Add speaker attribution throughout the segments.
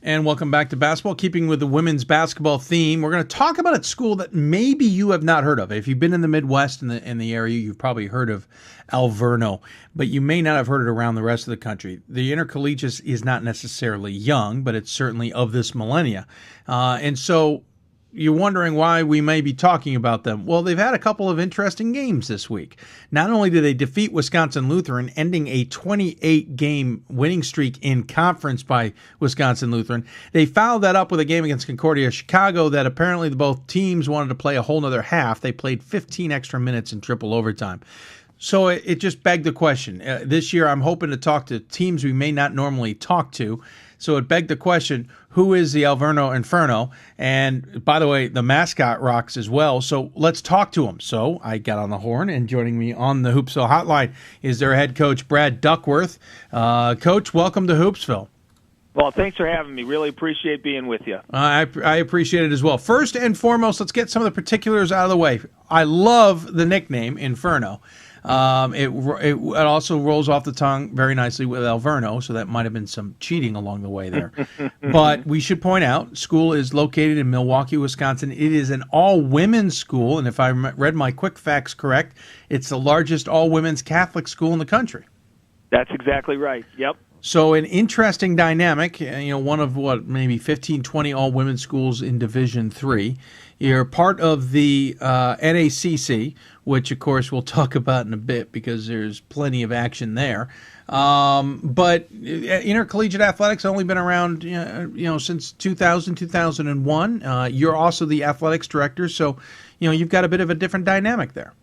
Speaker 1: And welcome back to basketball. Keeping with the women's basketball theme, we're going to talk about a school that maybe you have not heard of. If you've been in the Midwest in the area, you've probably heard of Alverno, but you may not have heard it around the rest of the country. The Intercollegiate is not necessarily young, but it's certainly of this millennia. And so you're wondering why we may be talking about them. Well, they've had a couple of interesting games this week. Not only did they defeat Wisconsin Lutheran, ending a 28-game winning streak in conference by Wisconsin Lutheran, they followed that up with a game against Concordia Chicago that apparently both teams wanted to play a whole nother half. They played 15 extra minutes in triple overtime. So it just begged the question. This year, I'm hoping to talk to teams we may not normally talk to. So it begged the question, who is the Alverno Inferno? And by the way, the mascot rocks as well. So let's talk to him. So I got on the horn, and joining me on the Hoopsville hotline is their head coach, Brad Duckworth. Coach, welcome to Hoopsville.
Speaker 2: Well, thanks for having me. Really appreciate being with you.
Speaker 1: I appreciate it as well. First and foremost, let's get some of the particulars out of the way. I love the nickname Inferno. It also rolls off the tongue very nicely with Alverno, so that might have been some cheating along the way there. But we should point out, school is located in Milwaukee, Wisconsin. It is an all-women's school, and if I read my quick facts correct, it's the largest all-women's Catholic school in the country.
Speaker 2: That's exactly right. Yep.
Speaker 1: So an interesting dynamic, one of maybe 15, 20 all-women's schools in Division III. You're part of the NACC, which, of course, we'll talk about in a bit because there's plenty of action there. But intercollegiate athletics have only been around, since 2000, 2001. You're also the athletics director, so, you've got a bit of a different dynamic there.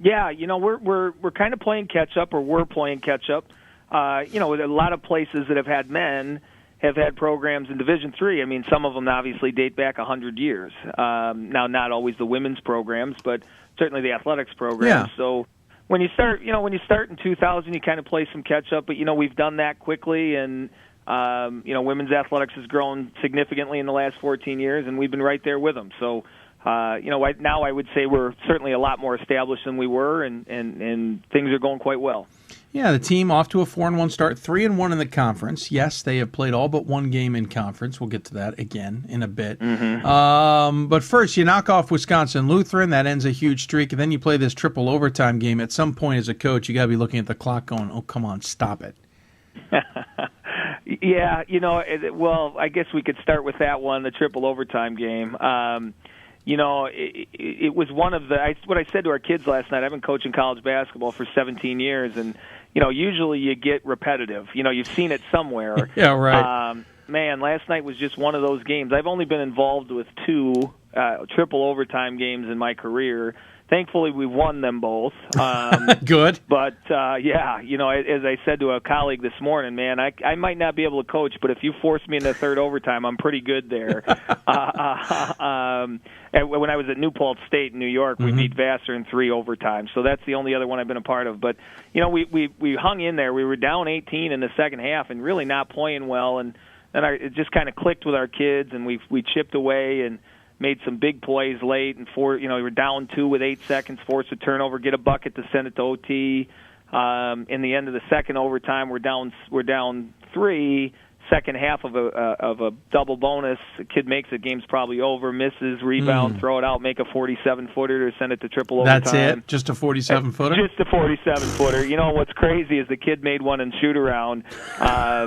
Speaker 2: Yeah, we're kind of playing catch-up, or we're playing catch-up. A lot of places that have had men have had programs in Division III. I mean, some of them obviously date back 100 years. Now, not always the women's programs, but certainly the athletics programs.
Speaker 1: Yeah.
Speaker 2: So when you start in 2000, you kind of play some catch up. But we've done that quickly, and women's athletics has grown significantly in the last 14 years, and we've been right there with them. So. Now I would say we're certainly a lot more established than we were, and things are going quite well.
Speaker 1: Yeah, the team off to a 4-1 start, 3-1 in the conference. Yes, they have played all but one game in conference. We'll get to that again in a bit.
Speaker 2: Mm-hmm.
Speaker 1: But first, you knock off Wisconsin Lutheran. That ends a huge streak, and then you play this triple overtime game. At some point, as a coach, you got to be looking at the clock, going, "Oh, come on, stop it."
Speaker 2: Yeah, well, I guess we could start with that one, the triple overtime game. It was one of what I said to our kids last night. I've been coaching college basketball for 17 years, and, usually you get repetitive. You've seen it somewhere.
Speaker 1: Yeah, right.
Speaker 2: Man, last night was just one of those games. I've only been involved with 2 triple overtime games in my career. Thankfully, we won them both.
Speaker 1: Good.
Speaker 2: But, as I said to a colleague this morning, man, I might not be able to coach, but if you force me into third overtime, I'm pretty good there. When I was at New Paltz State in New York, we beat Vassar in 3 overtimes. So that's the only other one I've been a part of. But, we hung in there. We were down 18 in the second half and really not playing well. And then it just kind of clicked with our kids, and we chipped away and made some big plays late, and we were down 2 with 8 seconds, forced a turnover, get a bucket to send it to OT. In the end of the second overtime, we're down 3. Second half of a double bonus, the kid makes it, game's probably over, misses, rebound, throw it out, make a 47-footer to send it to triple overtime.
Speaker 1: That's it? Just a 47-footer?
Speaker 2: Just a 47-footer. What's crazy is the kid made one in shoot-around. I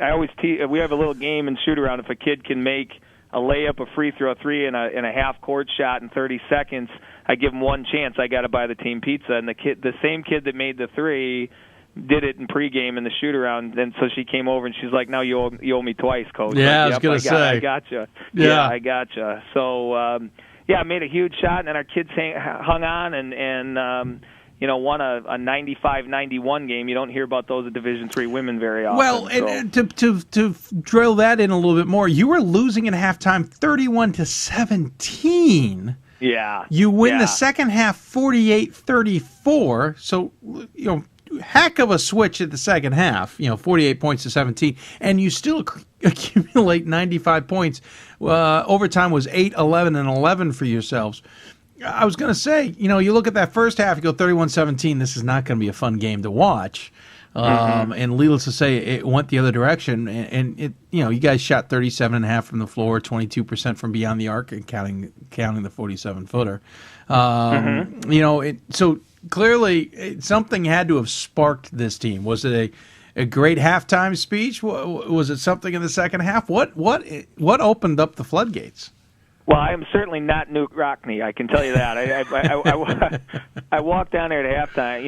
Speaker 2: always we have a little game in shoot-around. If a kid can make a layup, a free throw, 3 and a half-court shot in 30 seconds, I give him one chance. I got to buy the team pizza. And the same kid that made the 3 did it in pregame in the shoot-around, and so she came over and she's like, "Now you owe me twice, coach."
Speaker 1: Yeah,
Speaker 2: like,
Speaker 1: I was going to say.
Speaker 2: I gotcha. Yeah, I gotcha. So, I made a huge shot, and then our kids hung on and won a 95-91 game. You don't hear about those at Division III women very often.
Speaker 1: Well, and to drill that in a little bit more, you were losing at halftime 31-17.
Speaker 2: Yeah.
Speaker 1: You win the second half 48-34. So, heck of a switch at the second half, 48 points to 17, and you still accumulate 95 points. Overtime was 8, 11, and 11 for yourselves. I was going to say, you look at that first half, you go 31-17, this is not going to be a fun game to watch. And needless to say, it went the other direction. And it, you guys shot 37.5% from the floor, 22% from beyond the arc, and counting the 47-footer. So clearly something had to have sparked this team. Was it a great halftime speech? Was it something in the second half? What opened up the floodgates?
Speaker 2: Well, I am certainly not Newt Rockne. I can tell you that. I walked down there at halftime.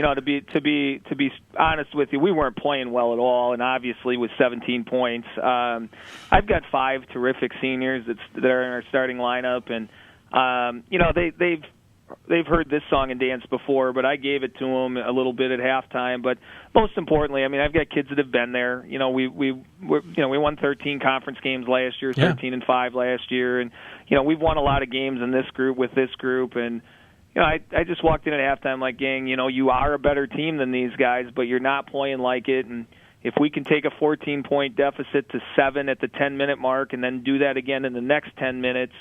Speaker 2: To be honest with you, we weren't playing well at all, and obviously with 17 points, I've got 5 terrific seniors that are in our starting lineup, and they've heard this song and dance before, but I gave it to them a little bit at halftime. But most importantly, I mean, I've got kids that have been there. We won 13 conference games last year, 13-5 last year, and we've won a lot of games in this group with this group. And I just walked in at halftime like, gang, you are a better team than these guys, but you're not playing like it. And if we can take a 14-point deficit to 7 at the 10-minute mark, and then do that again in the next 10 minutes.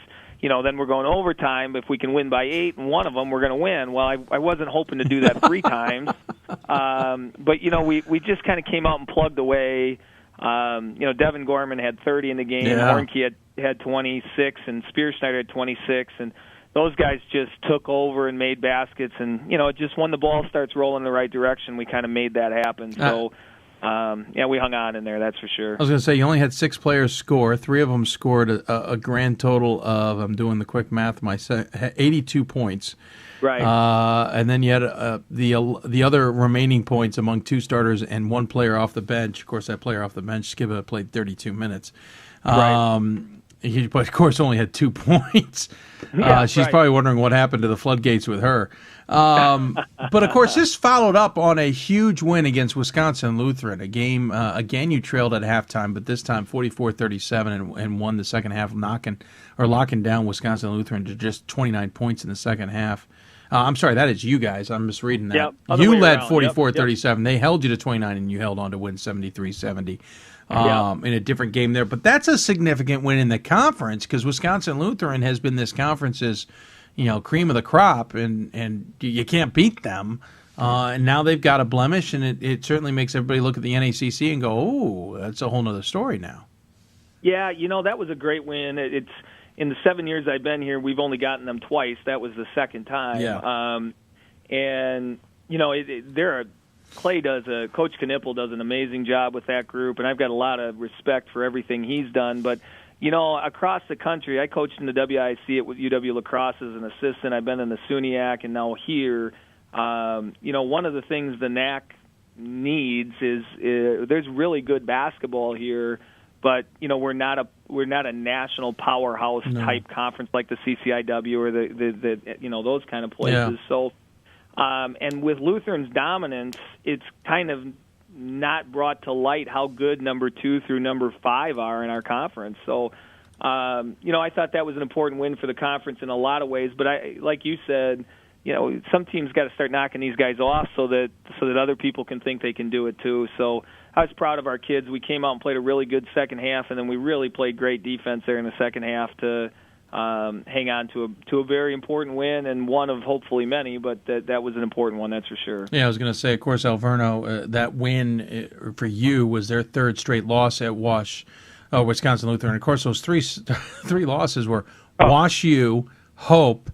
Speaker 2: Then we're going overtime. If we can win by 8 and one of them, we're going to win. Well, I wasn't hoping to do that 3 times. But, we just kind of came out and plugged away. Devin Gorman had 30 in the game.
Speaker 1: Yeah.
Speaker 2: Hornke had 26, and Spear Snyder had 26. And those guys just took over and made baskets. And, just when the ball starts rolling in the right direction, we kind of made that happen. So, we hung on in there, that's for sure.
Speaker 1: I was going to say, you only had 6 players score. 3 of them scored a grand total of, I'm doing the quick math, 82 points.
Speaker 2: Right.
Speaker 1: And then you had the other remaining points among 2 starters and 1 player off the bench. Of course, that player off the bench, Skiba, played 32 minutes.
Speaker 2: Right.
Speaker 1: He, but of course, only had 2 points. She's probably wondering what happened to the floodgates with her. But, of course, this followed up on a huge win against Wisconsin Lutheran, a game, again, you trailed at halftime, but this time 44-37 and won the second half, locking down Wisconsin Lutheran to just 29 points in the second half. I'm sorry, that is you guys. I'm misreading that.
Speaker 2: Yep,
Speaker 1: you led 44-37. Yep. They held you to 29, and you held on to win 73-70. In a different game there. But that's a significant win in the conference because Wisconsin Lutheran has been this conference's, cream of the crop, and you can't beat them. And now they've got a blemish, and it certainly makes everybody look at the NACC and go, oh, that's a whole other story now.
Speaker 2: Yeah, that was a great win. It's in the 7 years I've been here, we've only gotten them twice. That was the second time.
Speaker 1: Yeah.
Speaker 2: Coach Knippel does an amazing job with that group, and I've got a lot of respect for everything he's done. But, across the country, I coached in the WIC at UW La Crosse as an assistant. I've been in the SUNYAC and now here. One of the things the NAC needs is there's really good basketball here, but we're not a national powerhouse type conference like the CCIW or the those kind of places.
Speaker 1: Yeah.
Speaker 2: So. And with Lutheran's dominance, it's kind of not brought to light how good number 2 through number 5 are in our conference. So, I thought that was an important win for the conference in a lot of ways. But like you said, some teams got to start knocking these guys off so that other people can think they can do it too. So I was proud of our kids. We came out and played a really good second half, and then we really played great defense there in the second half to hang on to a very important win, and one of hopefully many, but that was an important one, that's for sure.
Speaker 1: Yeah, I was going to say, of course, Alverno, that win for you was their 3rd straight loss at Wisconsin Lutheran. Of course, those three losses were Wash U, Hope,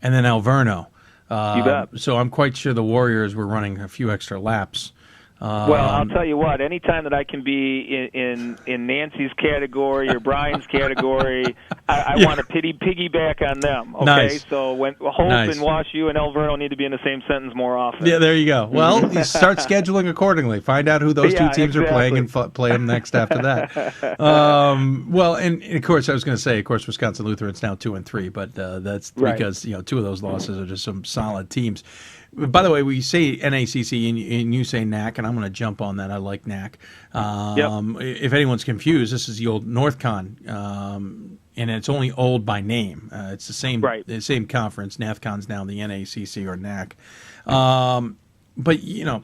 Speaker 1: and then Alverno.
Speaker 2: You bet.
Speaker 1: So I'm quite sure the Warriors were running a few extra laps.
Speaker 2: Well, I'll tell you what. Anytime that I can be in Nancy's category or Brian's category, I want to piggyback on them. Okay,
Speaker 1: nice.
Speaker 2: So when Hope and Wash U and Alverno need to be in the same sentence more often.
Speaker 1: Yeah, there you go. Well, you start scheduling accordingly. Find out who those 2 teams are playing and play them next after that. Well, and of course, I was going to say, of course, Wisconsin Lutheran's now 2-3, but that's because 2 of those losses are just some solid teams. By the way, we say NACC and you say NAC, and I'm going to jump on that. I like NAC. If anyone's confused, this is the old NorthCon, and it's only old by name. It's the same conference. NAFCON's now the NACC or NAC. But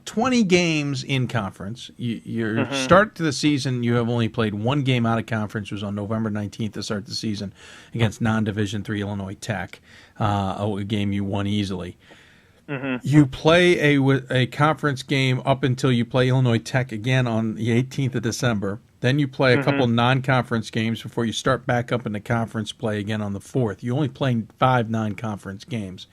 Speaker 1: 20 games in conference. Your start to the season, you have only played 1 game out of conference. It was on November 19th to start the season against non-Division III Illinois Tech, a game you won easily. You play a conference game up until you play Illinois Tech again on the 18th of December. Then you play a couple non-conference games before you start back up into conference play again on the 4th. You only play 5 non-conference games.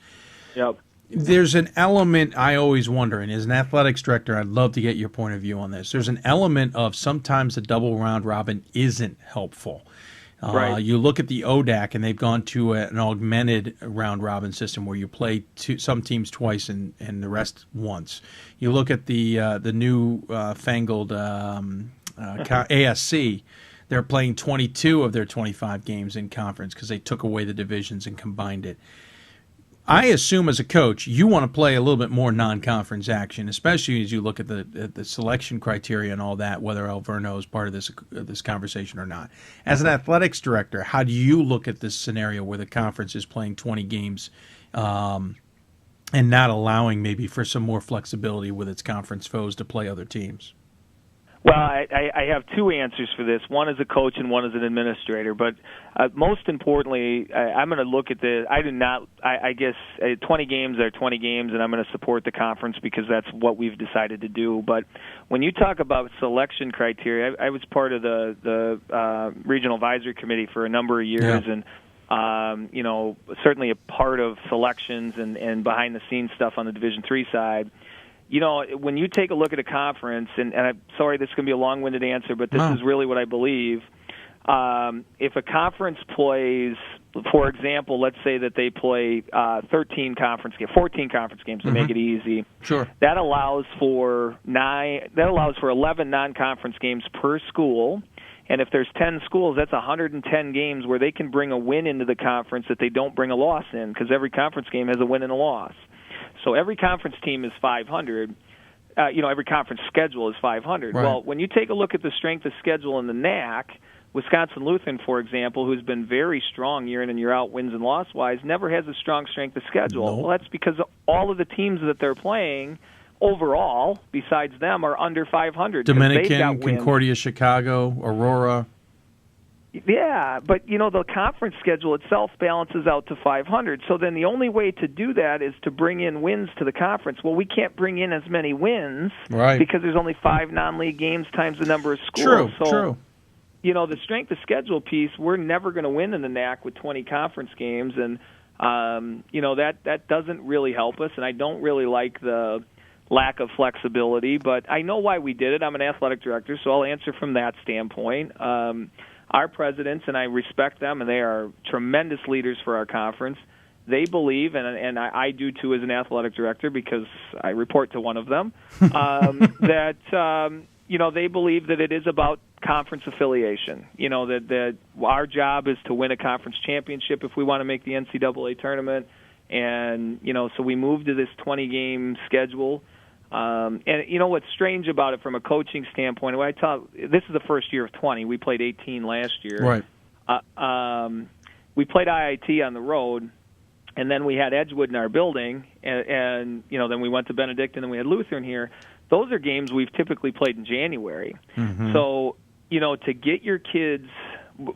Speaker 2: Yep.
Speaker 1: There's an element I always wonder, and as an athletics director, I'd love to get your point of view on this. There's an element of sometimes a double round robin isn't helpful.
Speaker 2: Right.
Speaker 1: You look at the ODAC, and they've gone to an augmented round robin system where you play some teams twice and the rest once. You look at the new fangled ASC. They're playing 22 of their 25 games in conference because they took away the divisions and combined it. I assume as a coach, you want to play a little bit more non-conference action, especially as you look at the selection criteria and all that, whether Alverno is part of this conversation or not. As an athletics director, how do you look at this scenario where the conference is playing 20 games and not allowing maybe for some more flexibility with its conference foes to play other teams?
Speaker 2: Well, I have two answers for this. One as a coach and one as an administrator. But most importantly, I'm going to look at I guess 20 games are 20 games, and I'm going to support the conference because that's what we've decided to do. But when you talk about selection criteria, I was part of the regional advisory committee for a number of years, and certainly a part of selections and behind-the-scenes stuff on the Division III side. When you take a look at a conference, and I'm sorry this is going to be a long-winded answer, but this is really what I believe. If a conference plays, for example, let's say that they play 14 conference games to make it easy.
Speaker 1: Sure.
Speaker 2: That allows for 11 non-conference games per school. And if there's 10 schools, that's 110 games where they can bring a win into the conference that they don't bring a loss in, because every conference game has a win and a loss. So every conference team is 500. Every conference schedule is 500.
Speaker 1: Right.
Speaker 2: Well, when you take a look at the strength of schedule in the NAC, Wisconsin Lutheran, for example, who's been very strong year in and year out, wins and loss-wise, never has a strong strength of schedule.
Speaker 1: Nope.
Speaker 2: Well, that's because all of the teams that they're playing overall, besides them, are under 500.
Speaker 1: Dominican, Concordia, Chicago, Aurora.
Speaker 2: Yeah, but the conference schedule itself balances out to 500. So then the only way to do that is to bring in wins to the conference. Well, we can't bring in as many wins because there's only 5 non-league games times the number of schools.
Speaker 1: True.
Speaker 2: The strength of schedule piece, we're never going to win in the NAC with 20 conference games, and that doesn't really help us. And I don't really like the lack of flexibility, but I know why we did it. I'm an athletic director, so I'll answer from that standpoint. Our presidents, and I respect them, and they are tremendous leaders for our conference. They believe, and I do too as an athletic director because I report to one of them, that they believe that it is about conference affiliation. That our job is to win a conference championship if we want to make the NCAA tournament, and so we moved to this 20-game schedule. And what's strange about it from a coaching standpoint, this is the first year of 20. We played 18 last year.
Speaker 1: Right.
Speaker 2: We played IIT on the road, and then we had Edgewood in our building, and then we went to Benedict, and then we had Lutheran here. Those are games we've typically played in January. Mm-hmm. So, to get your kids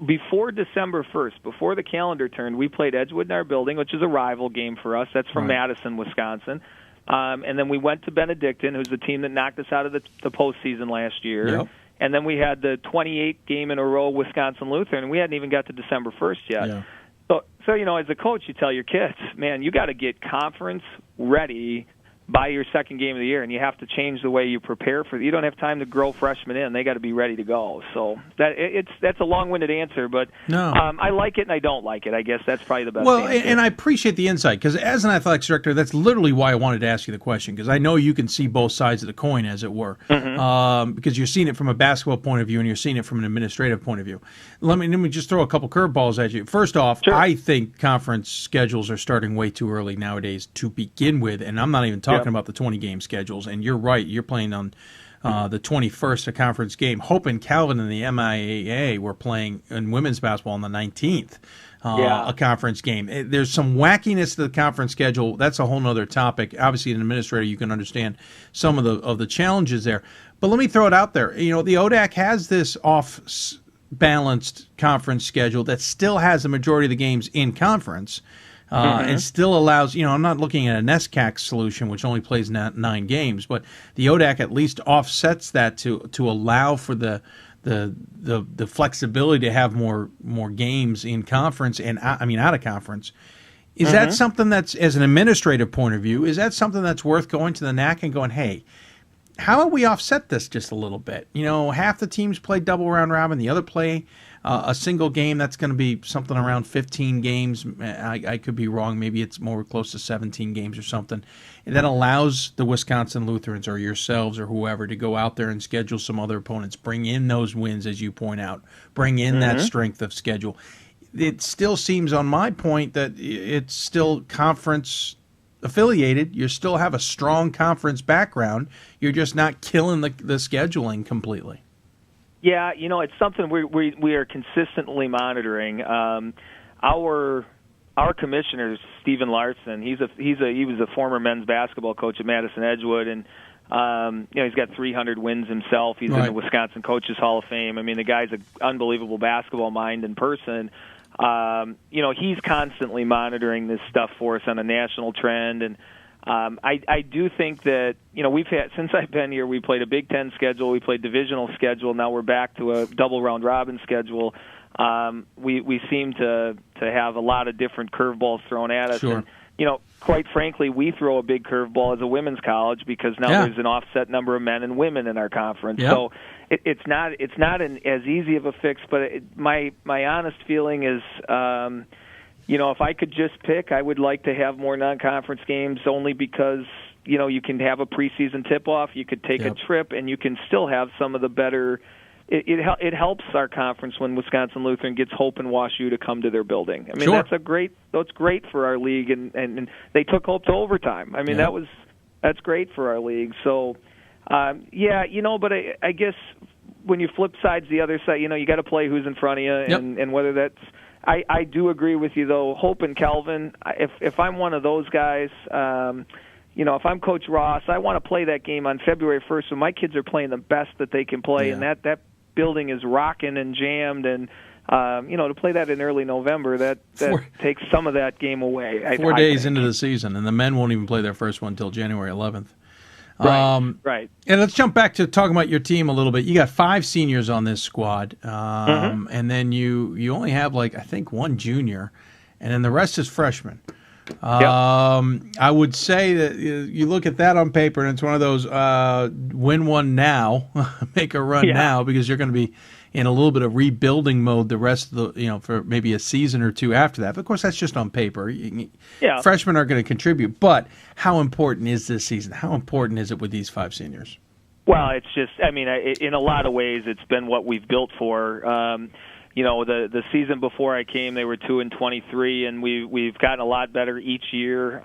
Speaker 2: before December 1st, before the calendar turned, we played Edgewood in our building, which is a rival game for us. That's from Madison, Wisconsin. And then we went to Benedictine, who's the team that knocked us out of the postseason last year. Yep. And then we had the 28 game in a row Wisconsin Lutheran, and we hadn't even got to December 1st yet. Yeah. So as a coach, you tell your kids, man, you got to get conference ready by your second game of the year, and you have to change the way you prepare for it. You don't have time to grow freshmen in. They got to be ready to go. So that's a long-winded answer, but
Speaker 1: no.
Speaker 2: I like it and I don't like it. I guess that's probably the best answer.
Speaker 1: And I appreciate the insight, because as an athletics director, that's literally why I wanted to ask you the question, because I know you can see both sides of the coin, as it were, because you're seeing it from a basketball point of view and you're seeing it from an administrative point of view. Let me just throw a couple curveballs at you. First off, sure. I think conference schedules are starting way too early nowadays to begin with, and I'm not even talking about the 20-game schedules. And you're right, you're playing on the 21st, a conference game. Hope and Calvin in the MIAA were playing in women's basketball on the 19th, a conference game. There's some wackiness to the conference schedule. That's a whole other topic. Obviously, as an administrator, you can understand some of the challenges there. But let me throw it out there. The ODAC has this off-balanced conference schedule that still has the majority of the games in conference. and still allows, I'm not looking at a NESCAC solution, which only plays 9 games, but the ODAC at least offsets that to allow for the flexibility to have more games in conference and out of conference. Is that something that's, as an administrative point of view, is that something that's worth going to the NAC and going, hey, how about we offset this just a little bit? Half the teams play double round robin, the other play a single game. That's going to be something around 15 games. I could be wrong. Maybe it's more close to 17 games or something. And that allows the Wisconsin Lutherans or yourselves or whoever to go out there and schedule some other opponents, bring in those wins, as you point out, bring in that strength of schedule. It still seems, on my point, that it's still conference affiliated. You still have a strong conference background. You're just not killing the scheduling completely.
Speaker 2: Yeah, it's something we are consistently monitoring. Our commissioner, Stephen Larson, he was a former men's basketball coach at Madison Edgewood, and he's got 300 wins himself. He's in the Wisconsin Coaches Hall of Fame. I mean, the guy's an unbelievable basketball mind in person. He's constantly monitoring this stuff for us on a national trend, and I do think that we've had, since I've been here, we played a Big Ten schedule, we played divisional schedule. Now we're back to a double round robin schedule. We seem to have a lot of different curveballs thrown at us.
Speaker 1: Sure.
Speaker 2: And, quite frankly, we throw a big curveball as a women's college because now there's an offset number of men and women in our conference.
Speaker 1: Yep.
Speaker 2: So it's not as easy of a fix. But my honest feeling is, if I could just pick, I would like to have more non-conference games only because you can have a preseason tip-off, you could take a trip, and you can still have some of the better. It helps our conference when Wisconsin Lutheran gets Hope and WashU to come to their building. I mean, that's great for our league, and they took Hope to overtime. I mean, that's great for our league. So, but I guess when you flip sides the other side, you got to play who's in front of you, and whether that's. I do agree with you though. Hope and Kelvin. If I'm one of those guys. If I'm Coach Ross, I want to play that game on February 1st when my kids are playing the best that they can play, and that building is rocking and jammed, and to play that in early November, that takes some of that game away.
Speaker 1: 4 days into the season, and the men won't even play their first one until January 11th.
Speaker 2: Right.
Speaker 1: And let's jump back to talking about your team a little bit. You got 5 seniors on this squad, and then you only have I think 1 junior, and then the rest is freshmen. I would say that you look at that on paper, and it's one of those win one now, make a run now, because you're going to be in a little bit of rebuilding mode the rest of the for maybe a season or two after that. But of course, that's just on paper. Freshmen are going to contribute, but how important is this season? How important is it with these 5 seniors?
Speaker 2: Well, it's just, in a lot of ways, it's been what we've built for. The season before I came, they were 2-23, and we've gotten a lot better each year.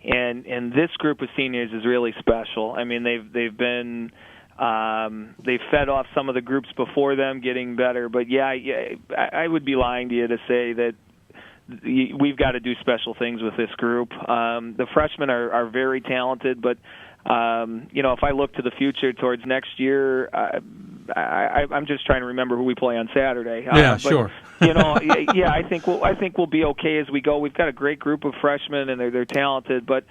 Speaker 2: And this group of seniors is really special. I mean, they've been they've fed off some of the groups before them, getting better. But I would be lying to you to say that we've got to do special things with this group. The freshmen are very talented, but if I look to the future towards next year. I'm just trying to remember who we play on Saturday.
Speaker 1: Sure.
Speaker 2: I think we'll be okay as we go. We've got a great group of freshmen, and they're talented. But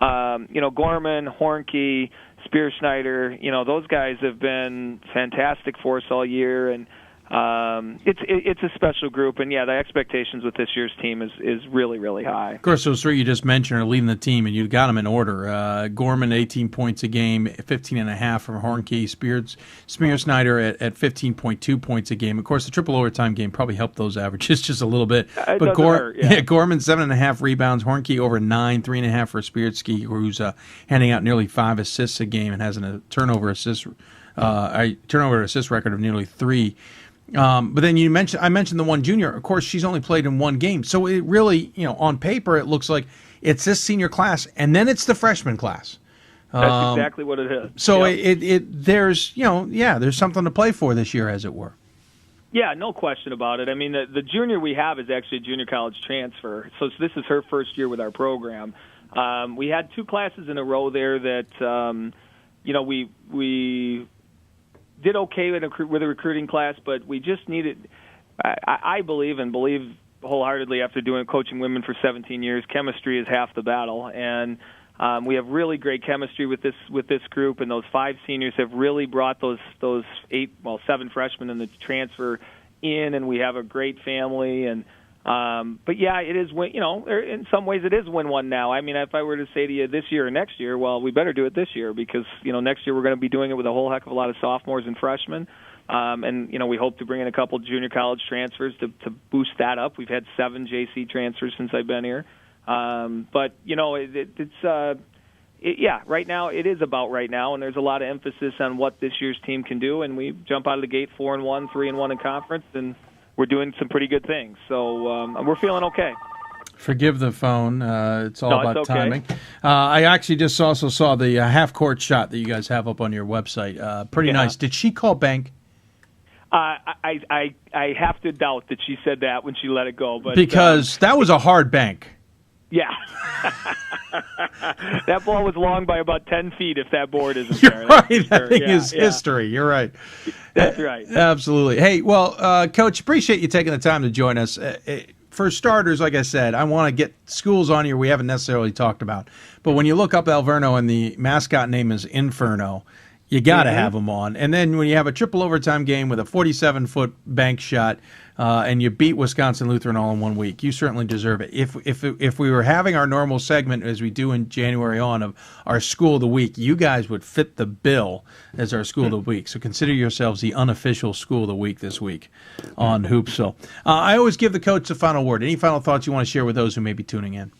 Speaker 2: Gorman, Hornke, Spear-Schneider, those guys have been fantastic for us all year, and it's a special group. And the expectations with this year's team is really, really high.
Speaker 1: Of course, those 3 you just mentioned are leading the team, and you got them in order. Gorman, 18 points a game, 15.5 from Hornke. Spear-Schneider at 15.2 points a game. Of course, the triple overtime game probably helped those averages just a little bit. But Gorman, 7.5 rebounds. Hornke over 9, 3.5 for Spearsky, who's handing out nearly 5 assists a game and has a turnover assist record of nearly 3. But then I mentioned the 1 junior. Of course, she's only played in 1 game. So it really, on paper, it looks like it's this senior class, and then it's the freshman class.
Speaker 2: That's exactly what it is.
Speaker 1: So there's something to play for this year, as it were.
Speaker 2: Yeah, no question about it. I mean, the junior we have is actually a junior college transfer. So this is her first year with our program. We had 2 classes in a row there that, we did okay with a recruiting class, but we just needed. I believe wholeheartedly after coaching women for 17 years. Chemistry is half the battle, and we have really great chemistry with this group. And those 5 seniors have really brought those 7 freshmen and the transfer in, and we have a great family. And but yeah, it is in some ways it is win one now. I mean, if I were to say to you this year or next year, well, we better do it this year because next year we're going to be doing it with a whole heck of a lot of sophomores and freshmen. And we hope to bring in a couple junior college transfers to boost that up. We've had 7 JC transfers since I've been here. But right now it is about right now, and there's a lot of emphasis on what this year's team can do. And we jump out of the gate 4-1, 3-1 in conference, and we're doing some pretty good things. So we're feeling okay.
Speaker 1: Forgive the phone. It's all about timing. I actually just also saw the half-court shot that you guys have up on your website. Pretty nice. Did she call bank?
Speaker 2: I have to doubt that she said that when she let it go, but
Speaker 1: because that was a hard bank.
Speaker 2: Yeah, that ball was long by about 10 feet. If that board isn't
Speaker 1: You're
Speaker 2: there,
Speaker 1: right. That thing is history. You're right.
Speaker 2: That's right.
Speaker 1: Absolutely. Hey, well, Coach, appreciate you taking the time to join us. For starters, like I said, I want to get schools on here we haven't necessarily talked about. But when you look up Alverno and the mascot name is Inferno, you got to have them on. And then when you have a triple overtime game with a 47-foot bank shot and you beat Wisconsin Lutheran all in 1 week, you certainly deserve it. If we were having our normal segment as we do in January on of our School of the Week, you guys would fit the bill as our School of the Week. So consider yourselves the unofficial School of the Week this week on Hoopsville. I always give the coach the final word. Any final thoughts you want to share with those who may be tuning in?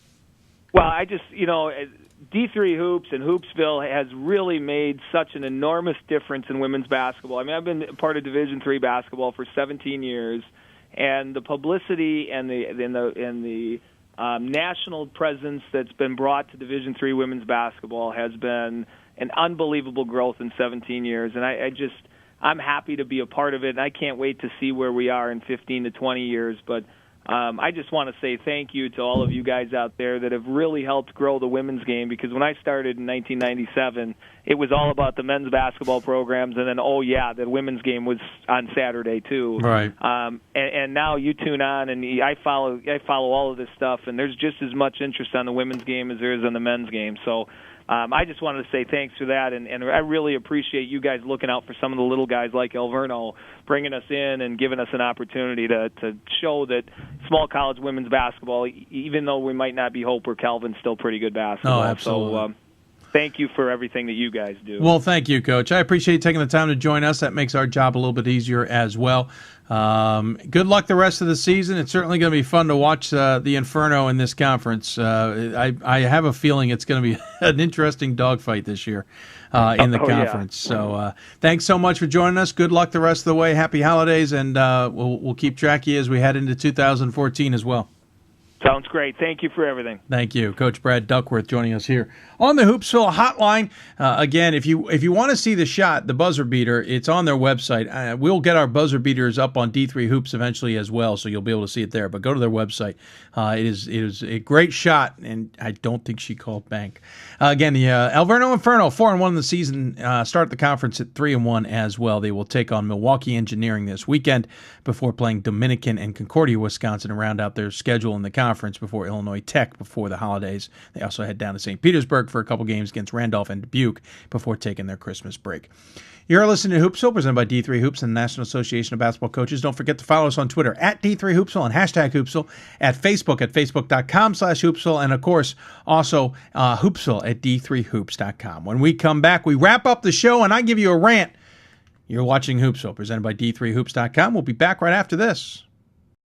Speaker 2: Well, I just, D3 Hoops and Hoopsville has really made such an enormous difference in women's basketball. I mean, I've been part of Division III basketball for 17 years, and the publicity and the national presence that's been brought to Division III women's basketball has been an unbelievable growth in 17 years. And I'm happy to be a part of it, and I can't wait to see where we are in 15 to 20 years. But I just want to say thank you to all of you guys out there that have really helped grow the women's game, because when I started in 1997, it was all about the men's basketball programs, and then, the women's game was on Saturday too.
Speaker 1: Right.
Speaker 2: And now you tune on, and I follow all of this stuff, and there's just as much interest on the women's game as there is on the men's game. So I just wanted to say thanks for that, and I really appreciate you guys looking out for some of the little guys like Alverno, bringing us in and giving us an opportunity to show that small college women's basketball, even though we might not be Hope or Calvin, still pretty good basketball.
Speaker 1: Oh, absolutely.
Speaker 2: So thank you for everything that you guys do.
Speaker 1: Well, thank you, Coach. I appreciate you taking the time to join us. That makes our job a little bit easier as well. Good luck the rest of the season. It's certainly going to be fun to watch the Inferno in this conference. I have a feeling it's going to be an interesting dogfight this year in the conference. Yeah. So thanks so much for joining us. Good luck the rest of the way. Happy holidays, and we'll keep track of you as we head into 2014 as well.
Speaker 2: Sounds great. Thank you for everything.
Speaker 1: Thank you. Coach Brad Duckworth joining us here on the Hoopsville Hotline. Again, if you want to see the shot, the buzzer beater, it's on their website. We'll get our buzzer beaters up on D3 Hoops eventually as well, so you'll be able to see it there. But go to their website. It is a great shot, and I don't think she called bank. Again, the Alverno Inferno, 4-1 in the season, start the conference at 3-1 as well. They will take on Milwaukee Engineering this weekend before playing Dominican and Concordia, Wisconsin, to round out their schedule in the conference before Illinois Tech before the holidays. They also head down to St. Petersburg for a couple games against Randolph and Dubuque before taking their Christmas break. You're listening to Hoopsville, presented by D3 Hoops and the National Association of Basketball Coaches. Don't forget to follow us on Twitter at D3 Hoopsville and hashtag Hoopsville, at Facebook at facebook.com/Hoopsville, and of course also Hoopsville at D3Hoops.com. When we come back, we wrap up the show and I give you a rant. You're watching Hoopsville, presented by D3Hoops.com. We'll be back right after this.